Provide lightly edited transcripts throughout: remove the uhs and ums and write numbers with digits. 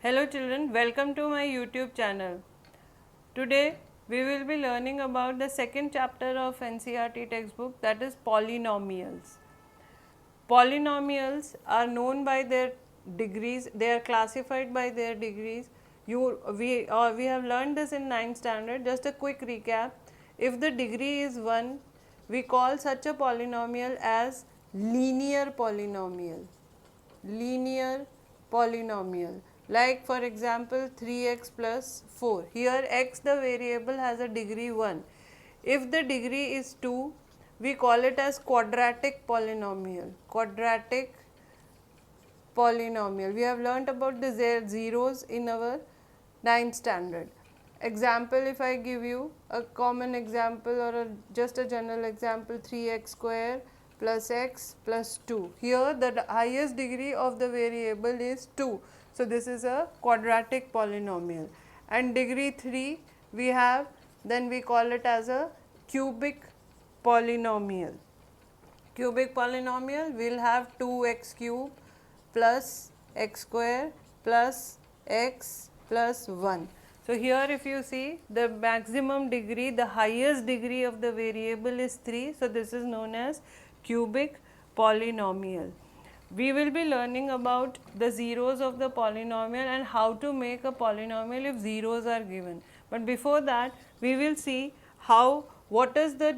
Hello children, welcome to my YouTube channel. Today we will be learning about the second chapter of NCERT textbook, that is polynomials. Polynomials are known by their degrees, they are classified by their degrees. We have learned this in 9th standard. Just a quick recap. If the degree is 1, we call such a polynomial as linear polynomial. Linear polynomial, like for example 3x plus 4. Here x, the variable, has a degree 1. If the degree is 2, we call it as quadratic polynomial. Quadratic polynomial. We have learnt about the zeros in our 9th standard. Example, if I give you a common example or just a general example, 3x square plus x plus 2. Here the highest degree of the variable is 2. So, this is a quadratic polynomial, and degree 3 we have, then we call it as a cubic polynomial. Cubic polynomial will have 2x cube plus x square plus x plus 1. So, here if you see, the maximum degree, the highest degree of the variable is 3. So, this is known as cubic polynomial. We will be learning about the zeros of the polynomial and how to make a polynomial if zeros are given. But before that, we will see how what is the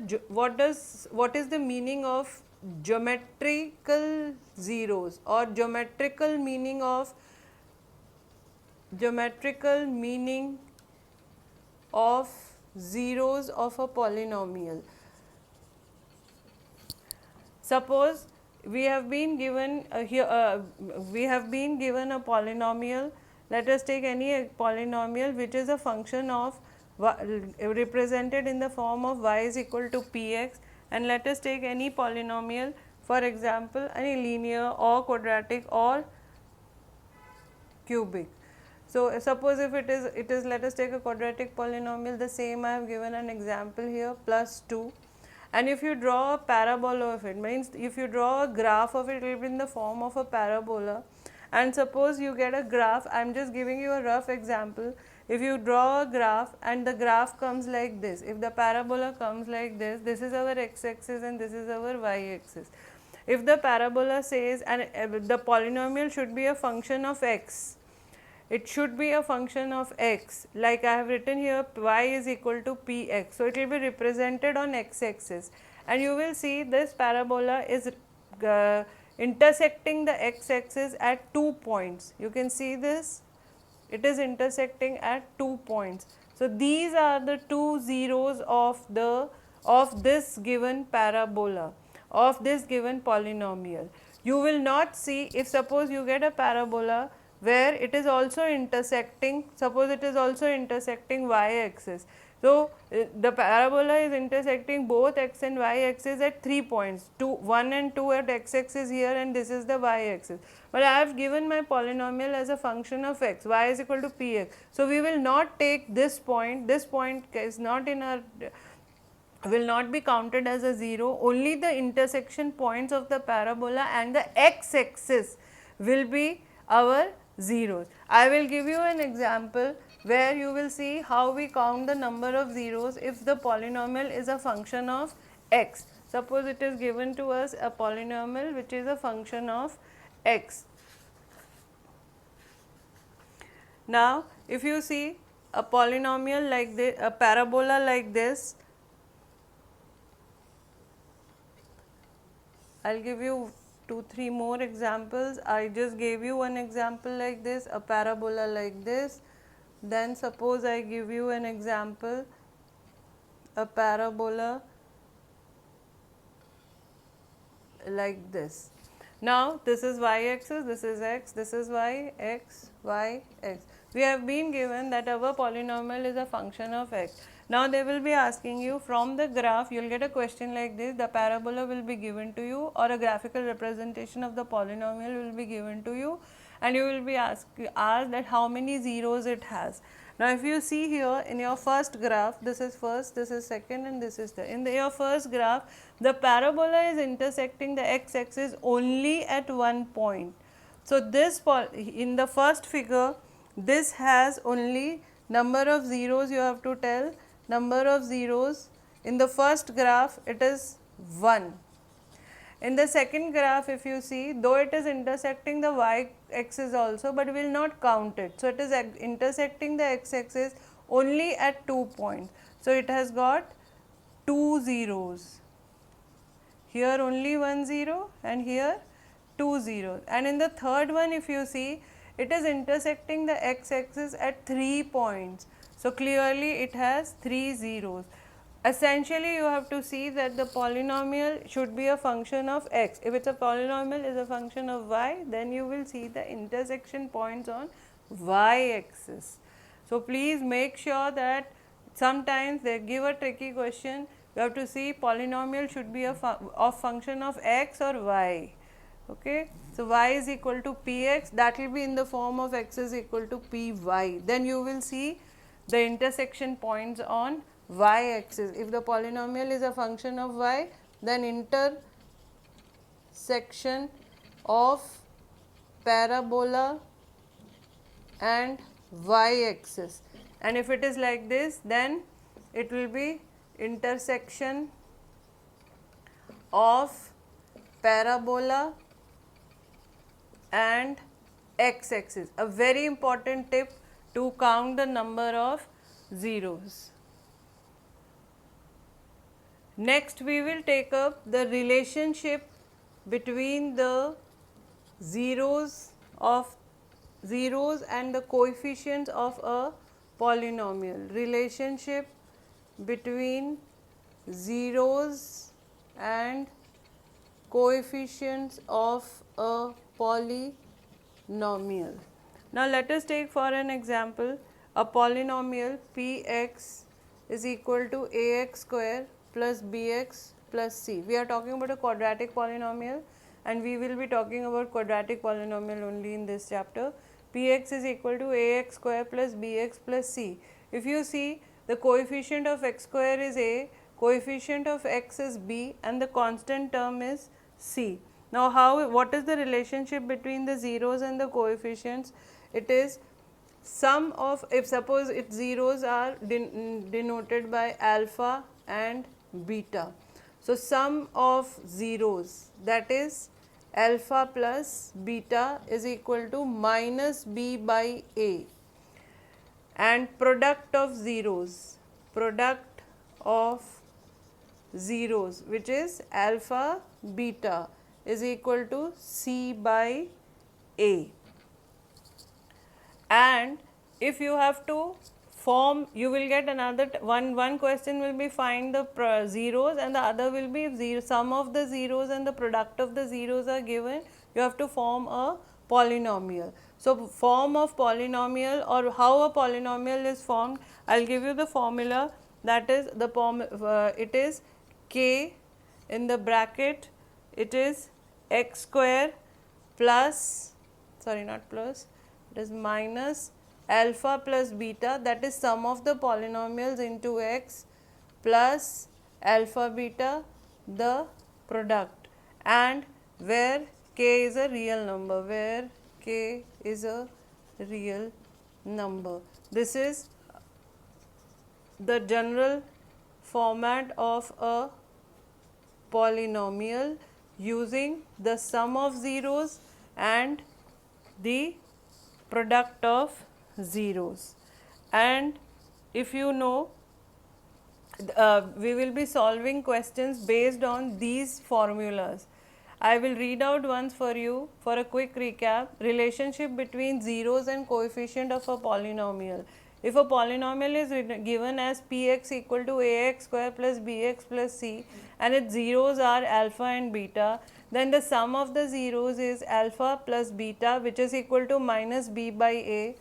meaning of geometrical zeros, or geometrical meaning of zeros of a polynomial. Suppose we have been given a polynomial. Let us take any polynomial which is a function of represented in the form of y is equal to px, and let us take any polynomial, for example any linear or quadratic or cubic. So, suppose if it is let us take a quadratic polynomial, the same I have given an example here, plus 2. And if you draw a parabola of it, means if you draw a graph of it, it will be in the form of a parabola. And suppose you get a graph, I am just giving you a rough example. If you draw a graph and the graph comes like this, if the parabola comes like this is our x-axis and this is our y-axis. If the parabola says, and the polynomial should be a function of x, it should be a function of x, like I have written here, y is equal to px. So, it will be represented on x-axis, and you will see this parabola is intersecting the x-axis at 2 points. You can see this, it is intersecting at 2 points. So, these are the two zeros of this given parabola, of this given polynomial. You will not see, if suppose you get a parabola where it is also intersecting, suppose it is also intersecting y-axis. So, the parabola is intersecting both x and y-axis at 3 points, 1 and 2 at x-axis here, and this is the y-axis. But I have given my polynomial as a function of x, y is equal to px. So, we will not take this point is not in our will not be counted as a 0, only the intersection points of the parabola and the x-axis will be our zeros. I will give you an example where you will see how we count the number of zeros if the polynomial is a function of x. Suppose it is given to us a polynomial which is a function of x. Now, if you see a polynomial like this, a parabola like this, I will give you 2-3 more examples. I just gave you one example like this, a parabola like this. Then suppose I give you an example, a parabola like this. Now, this is y-axis, this is x, this is y, x, y, x. We have been given that our polynomial is a function of x. Now, they will be asking you from the graph, you will get a question like this, the parabola will be given to you, or a graphical representation of the polynomial will be given to you, and you will be asked that how many zeros it has. Now, if you see here in your first graph, this is first, this is second, and this is third. In your first graph, the parabola is intersecting the x-axis only at one point. So, this in the first figure, this has only number of zeros, you have to tell number of zeros. In the first graph it is 1. In the second graph, if you see, though it is intersecting the y axis also, but we will not count it. So, it is intersecting the x axis only at 2 points. So, it has got 2 zeros. Here only 1 0 and here 2 zeros. And in the third one, if you see, it is intersecting the x axis at 3 points. So, clearly it has 3 zeros. Essentially, you have to see that the polynomial should be a function of x. If it's a polynomial is a function of y, then you will see the intersection points on y axis. So, please make sure that sometimes they give a tricky question, you have to see polynomial should be a function of x or y. Okay. So, y is equal to px, that will be in the form of x is equal to py. Then you will see the intersection points on y axis. If the polynomial is a function of y, then intersection of parabola and y axis, and if it is like this, then it will be intersection of parabola and x axis. A very important tip to count the number of zeros. Next, we will take up the relationship between the zeros and the coefficients of a polynomial. Relationship between zeros and coefficients of a polynomial. Now, let us take for an example a polynomial px is equal to ax square plus bx plus c. We are talking about a quadratic polynomial and we will be talking about quadratic polynomial only in this chapter. Px is equal to ax square plus bx plus c. If you see, the coefficient of x square is a, coefficient of x is b and the constant term is c. Now, what is the relationship between the zeros and the coefficients? It is sum of, if suppose its zeros are denoted by alpha and beta. So, sum of zeros, that is alpha plus beta is equal to minus b by a, and product of zeros which is alpha beta is equal to c by a. And if you have to form, you will get another one question will be find the zeros and the other will be sum of the zeros and the product of the zeros are given, you have to form a polynomial. So, form of polynomial or how a polynomial is formed, I will give you the formula, that is it is k in the bracket, it is x square plus, sorry not plus, it is minus alpha plus beta, that is sum of the polynomials into x plus alpha beta the product, and where k is a real number, where k is a real number. This is the general format of a polynomial using the sum of zeros and the product of zeros. And if you know, we will be solving questions based on these formulas. I will read out once for you for a quick recap. Relationship between zeros and coefficient of a polynomial. If a polynomial is given as px equal to ax square plus bx plus c and its zeros are alpha and beta, then the sum of the zeros is alpha plus beta, which is equal to minus b by a.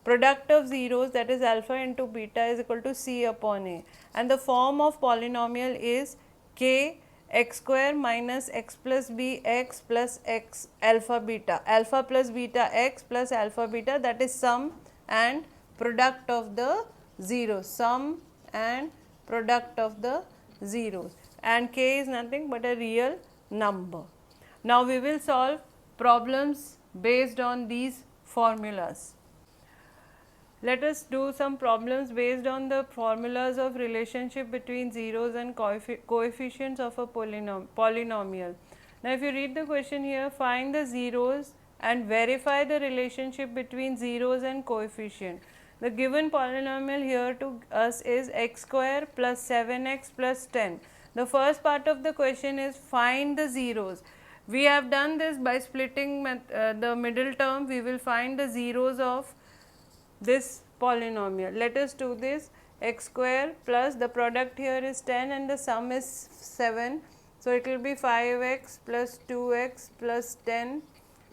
Product of zeros, that is alpha into beta, is equal to c upon a, and the form of polynomial is k x square minus x plus b x plus x alpha plus beta x plus alpha beta, that is sum and product of the zeros, sum and product of the zeros, and k is nothing but a real number. Now, we will solve problems based on these formulas. let us do some problems based on the formulas of relationship between zeros and coefficients of a polynomial. Now, if you read the question here, find the zeros and verify the relationship between zeros and coefficient. The given polynomial here to us is x square plus 7x plus 10. The first part of the question is find the zeros. We have done this by splitting the middle term. We will find the zeros of this polynomial. Let us do this. X square plus the product here is 10 and the sum is 7. So, it will be 5x plus 2x plus 10,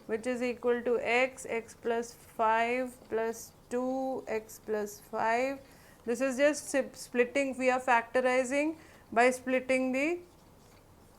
which is equal to x plus 5 plus 2 x plus 5. This is just splitting. We are factorizing by splitting the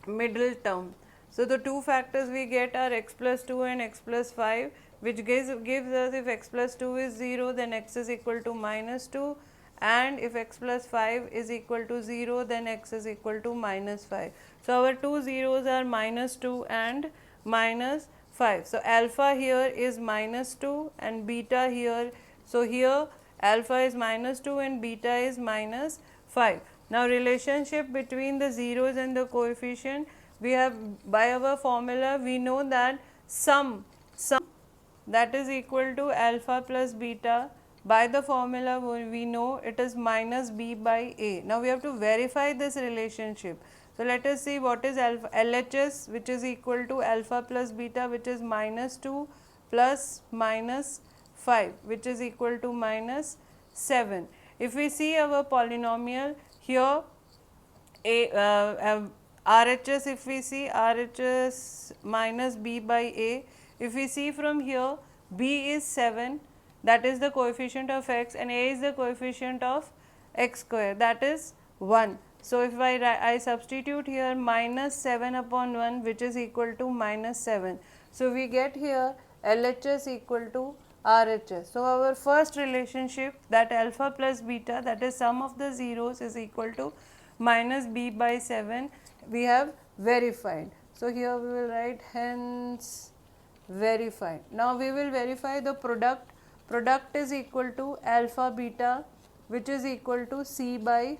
middle term. So, the two factors we get are x plus 2 and x plus 5, which gives us, if x plus 2 is 0, then x is equal to minus 2, and if x plus 5 is equal to 0, then x is equal to minus 5. So, our two zeros are minus 2 and minus 5. So, alpha here is minus 2 and beta here. So, here alpha is minus 2 and beta is minus 5. Now, relationship between the zeros and the coefficient, we have by our formula we know that sum that is equal to alpha plus beta. By the formula we know it is minus b by a. Now, we have to verify this relationship. So, let us see what is alpha, LHS, which is equal to alpha plus beta, which is minus 2 plus minus 5, which is equal to minus 7. If we see our polynomial here, RHS, if we see RHS minus b by a, if we see from here, b is 7, that is the coefficient of x, and a is the coefficient of x square, that is 1. So, if I substitute here minus 7 upon 1, which is equal to minus 7. So, we get here LHS equal to RHS. So, our first relationship, that alpha plus beta, that is sum of the zeros, is equal to minus b by 7, we have verified. So, here we will write hence verified. Now, we will verify the product. Product is equal to alpha beta, which is equal to c by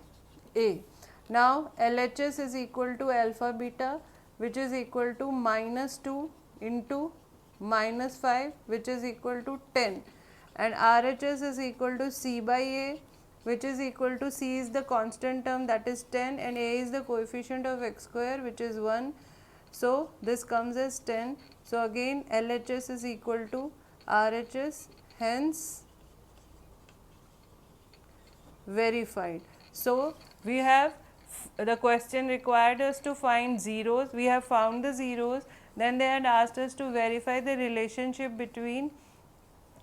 a. Now, LHS is equal to alpha beta, which is equal to minus 2 into minus 5, which is equal to 10, and RHS is equal to c by a, which is equal to c is the constant term, that is 10, and a is the coefficient of x square, which is 1. So, this comes as 10. So, again LHS is equal to RHS, hence verified. So, we have the question required us to find zeros. We have found the zeros. Then they had asked us to verify the relationship between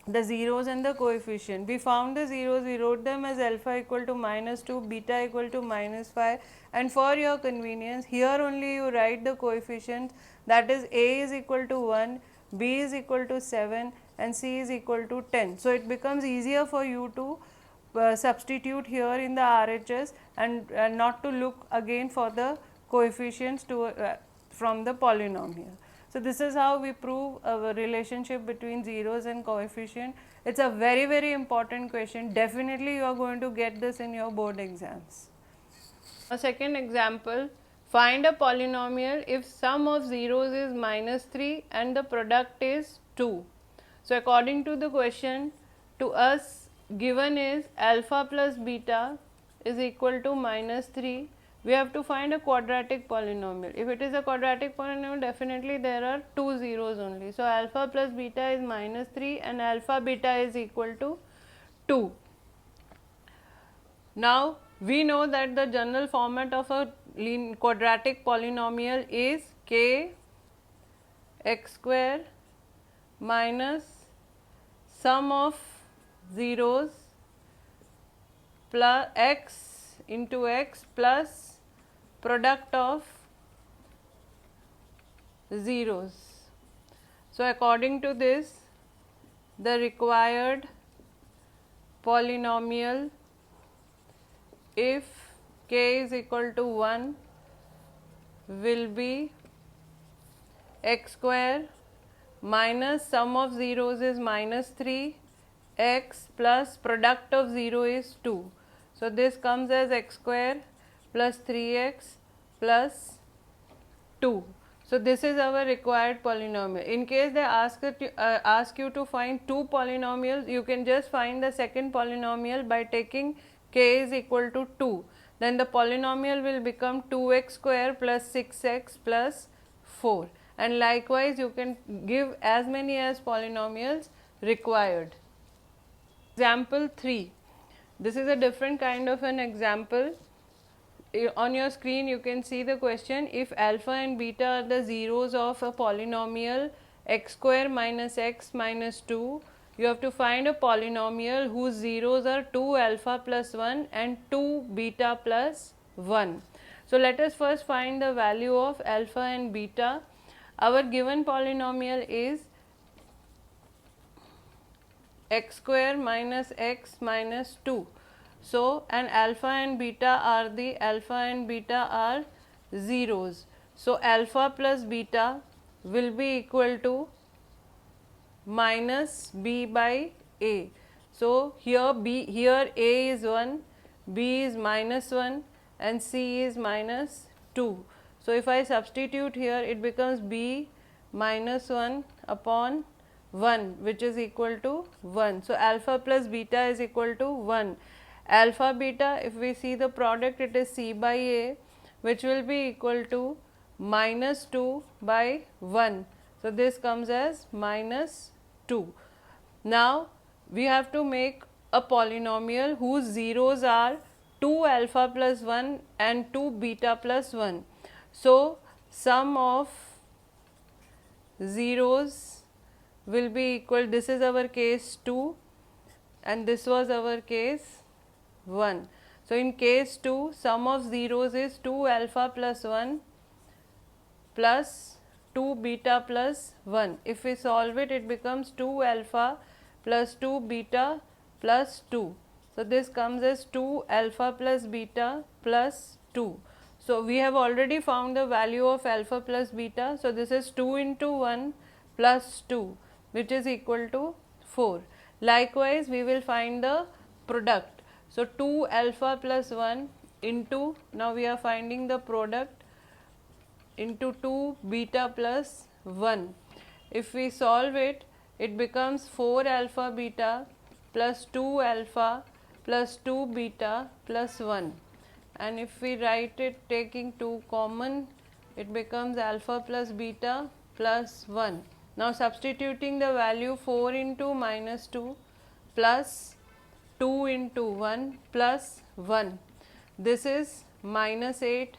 the zeros and the coefficient. We found the zeros, we wrote them as alpha equal to minus 2, beta equal to minus 5, and for your convenience, here only you write the coefficients, that is a is equal to 1, b is equal to 7, and c is equal to 10. So, it becomes easier for you to substitute here in the RHS and not to look again for the coefficients from the polynomial. So, this is how we prove a relationship between zeros and coefficient. It is a very important question. Definitely you are going to get this in your board exams. A second example, find a polynomial if sum of zeros is minus 3 and the product is 2. So, according to the question, to us given is alpha plus beta is equal to minus 3. We have to find a quadratic polynomial. If it is a quadratic polynomial, definitely there are two zeros only. So, alpha plus beta is minus 3 and alpha beta is equal to 2. Now, we know that the general format of a quadratic polynomial is k x square minus sum of zeros plus x into x plus product of zeros. So, according to this, the required polynomial if k is equal to 1 will be x square minus sum of zeros is minus 3, x plus product of 0 is 2. So this comes as x square plus 3x plus 2. So this is our required polynomial. In case they ask you to find two polynomials, you can just find the second polynomial by taking k is equal to 2. Then the polynomial will become 2x square plus 6x plus 4. And likewise you can give as many as polynomials required. Example 3. This is a different kind of an example. On your screen you can see the question. If alpha and beta are the zeros of a polynomial x square minus x minus 2, you have to find a polynomial whose zeros are 2 alpha plus 1 and 2 beta plus 1. So let us first find the value of alpha and beta. Our given polynomial is x square minus x minus 2. So, and alpha and beta are zeros. So, alpha plus beta will be equal to minus b by a. So, here a is 1, b is minus 1 and c is minus 2. So, if I substitute here, it becomes b minus 1 upon 1, which is equal to 1. So, alpha plus beta is equal to 1. Alpha beta, if we see the product, it is c by a, which will be equal to minus 2 by 1. So, this comes as minus 2. Now, we have to make a polynomial whose zeros are 2 alpha plus 1 and 2 beta plus 1. So, sum of zeros will be equal, this is our case 2 and this was our case 1. So, in case 2, sum of zeros is 2 alpha plus 1 plus 2 beta plus 1. If we solve it, it becomes 2 alpha plus 2 beta plus 2. So, this comes as 2 alpha plus beta plus 2. So, we have already found the value of alpha plus beta. So, this is 2 into 1 plus 2, which is equal to 4. Likewise, we will find the product. So, 2 alpha plus 1 into, now we are finding the product, into 2 beta plus 1. If we solve it, it becomes 4 alpha beta plus 2 alpha plus 2 beta plus 1. And if we write it taking 2 common, it becomes alpha plus beta plus 1. Now, substituting the value 4 into minus 2 plus 2 into 1 plus 1. This is minus 8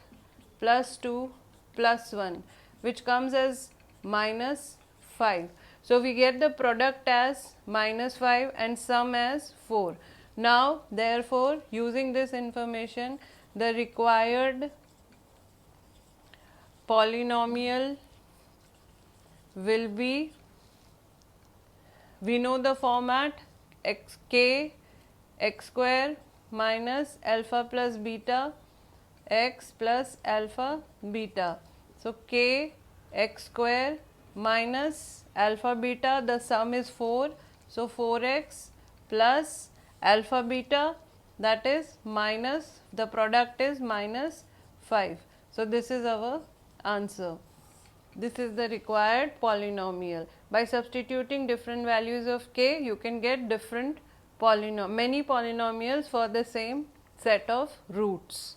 plus 2 plus 1, which comes as minus 5. So, we get the product as minus 5 and sum as 4. Now, therefore, using this information, the required polynomial will be, we know the format, k x square minus alpha plus beta x plus alpha beta. So, k x square minus alpha beta, the sum is 4. So, 4x plus alpha beta, that is minus, the product is minus 5. So, this is our answer. This is the required polynomial. By substituting different values of k, you can get different many polynomials for the same set of roots.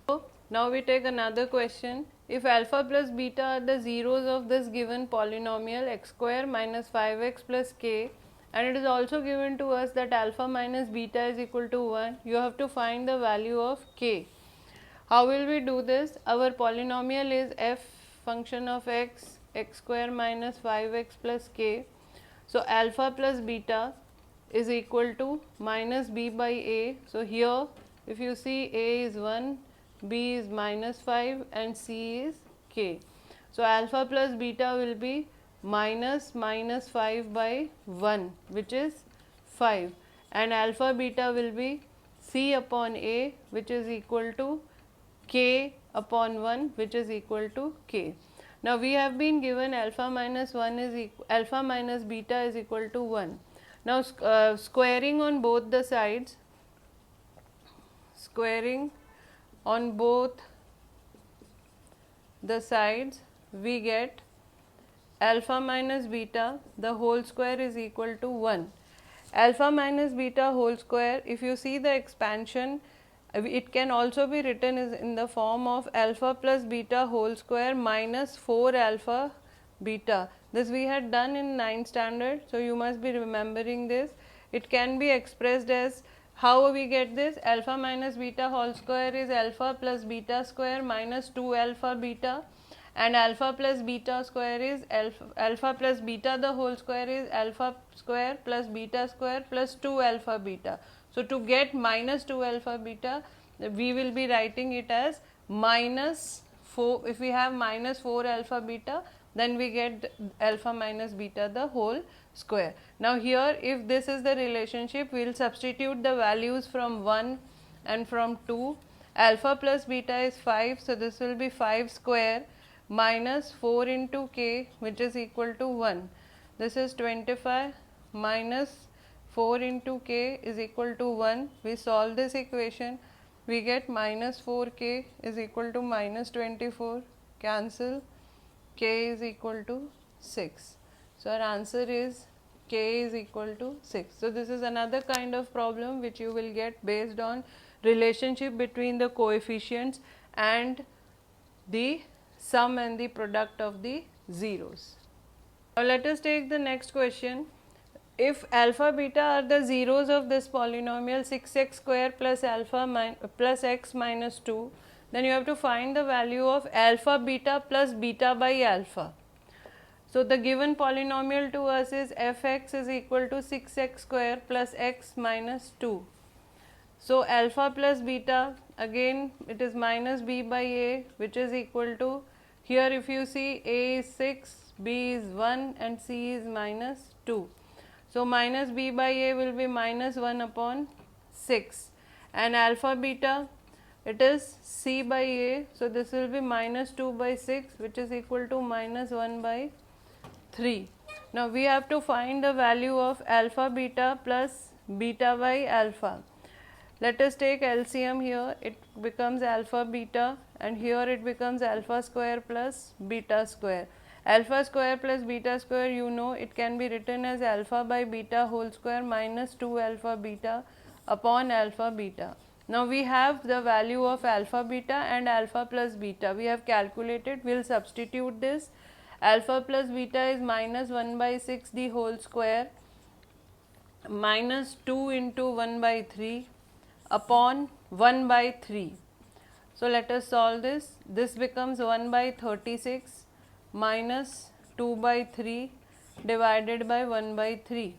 So, now we take another question. If alpha plus beta are the zeros of this given polynomial x square minus 5x plus k, and it is also given to us that alpha minus beta is equal to 1, you have to find the value of k. How will we do this? Our polynomial is f function of x, x square minus 5x plus k. So, alpha plus beta is equal to minus b by a. So, here if you see a is 1, b is minus 5 and c is k. So, alpha plus beta will be minus 5 by 1, which is 5, and alpha beta will be c upon a, which is equal to k upon 1, which is equal to k. Now, we have been given alpha minus beta is equal to 1. Now squaring on both the sides, squaring on both the sides, we get alpha minus beta the whole square is equal to 1. Alpha minus beta whole square, if you see the expansion, it can also be written as in the form of alpha plus beta whole square minus 4 alpha beta. This we had done in 9th standard, so you must be remembering this. It can be expressed as, how we get this? Alpha minus beta whole square is alpha plus beta square minus 2 alpha beta, and alpha plus beta square is alpha plus beta the whole square is alpha square plus beta square plus 2 alpha beta. So to get minus 2 alpha beta, we will be writing it as minus 4. If we have minus 4 alpha beta, then we get alpha minus beta the whole square. Now here, if this is the relationship, we will substitute the values from 1 and from 2. Alpha plus beta is 5, so this will be 5 square minus 4 into k, which is equal to 1. This is 25 minus 4 into k is equal to 1. We solve this equation, we get minus 4k is equal to minus 24, cancel, k is equal to 6. So our answer is k is equal to 6. So this is another kind of problem which you will get based on relationship between the coefficients and the sum and the product of the zeros. Now let us take the next question. If alpha beta are the zeros of this polynomial 6x square plus alpha plus x minus 2, then you have to find the value of alpha beta plus beta by alpha. So the given polynomial to us is fx is equal to 6x square plus x minus 2. So alpha plus beta, again it is minus b by a, which is equal to, here if you see, a is 6, b is 1 and c is minus 2. So minus b by a will be minus 1 upon 6, and alpha beta, it is c by a, so this will be minus 2 by 6, which is equal to minus 1 by 3. Now we have to find the value of alpha beta plus beta by alpha. Let us take LCM here, it becomes alpha beta, and here it becomes alpha square plus beta square. Alpha square plus beta square, you know, it can be written as alpha by beta whole square minus 2 alpha beta upon alpha beta. Now we have the value of alpha beta and alpha plus beta. We have calculated, we will substitute this. Alpha plus beta is minus 1 by 6 the whole square minus 2 into 1 by 3 upon 1 by 3. So let us solve this. This becomes 1 by 36 minus 2 by 3 divided by 1 by 3.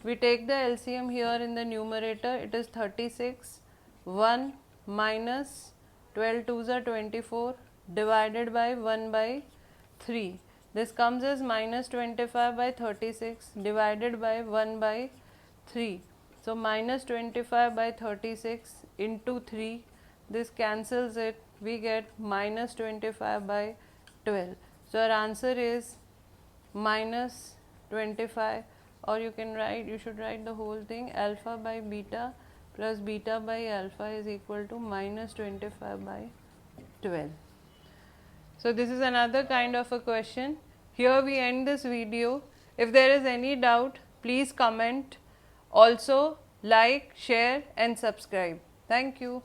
We take the LCM here in the numerator, it is 36, 1 minus 12 2s are 24 divided by 1 by 3. This comes as minus 25 by 36 divided by 1 by 3. So minus 25 by 36 into 3, this cancels it, we get minus 25 by 12. So our answer is minus 25, or you can write, you should write the whole thing, alpha by beta plus beta by alpha is equal to minus 25 by 12. So this is another kind of a question. Here we end this video. If there is any doubt, please comment. Also like, share and subscribe. Thank you.